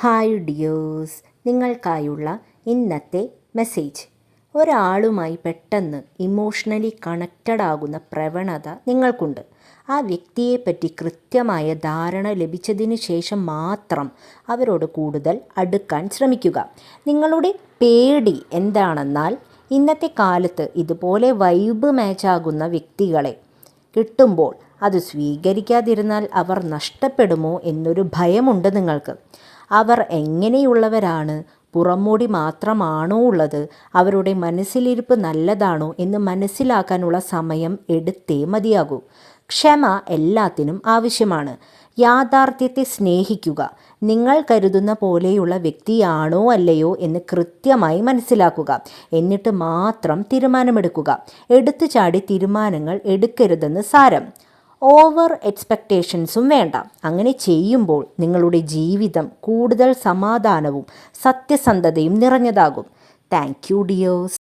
Hi dears, നിങ്ങൾക്കായുള്ള ഇന്നത്തെ message. ഒരാളുമായി പെട്ടെന്ന് ഇമോഷണലി കണക്റ്റഡ് ആകുന്ന പ്രവണത നിങ്ങൾക്കുണ്ട്. ആ വ്യക്തിയെപ്പറ്റി കൃത്യമായ ധാരണ ലഭിച്ചതിന് ശേഷം മാത്രം അവരോട് കൂടുതൽ അടുക്കാൻ ശ്രമിക്കുക. നിങ്ങളുടെ പേടി എന്താണെന്നാൽ ഇന്നത്തെ കാലത്ത് ഇതുപോലെ വൈബ് മാച്ചാകുന്ന വ്യക്തികളെ കിട്ടുമ്പോൾ അത് സ്വീകരിക്കാതിരുന്നാൽ അവർ നഷ്ടപ്പെടുമോ എന്നൊരു ഭയമുണ്ട് നിങ്ങൾക്ക്. അവർ എങ്ങനെയുള്ളവരാണ്, പുറമോടി മാത്രമാണോ ഉള്ളത്, അവരുടെ മനസ്സിലിരിപ്പ് നല്ലതാണോ എന്ന് മനസ്സിലാക്കാനുള്ള സമയം എടുത്തേ മതിയാകൂ. ക്ഷമ എല്ലാത്തിനും ആവശ്യമാണ്. യാഥാർത്ഥ്യത്തെ സ്നേഹിക്കുക. നിങ്ങൾ കരുതുന്ന പോലെയുള്ള വ്യക്തിയാണോ അല്ലയോ എന്ന് കൃത്യമായി മനസ്സിലാക്കുക. എന്നിട്ട് മാത്രം തീരുമാനമെടുക്കുക. എടുത്തു ചാടി തീരുമാനങ്ങൾ എടുക്കരുതെന്ന് സാരം. ഓവർ എക്സ്പെക്റ്റേഷൻസും വേണ്ട. അങ്ങനെ ചെയ്യുമ്പോൾ നിങ്ങളുടെ ജീവിതം കൂടുതൽ സമാധാനവും സത്യസന്ധതയും നിറഞ്ഞതാകും. Thank you dears.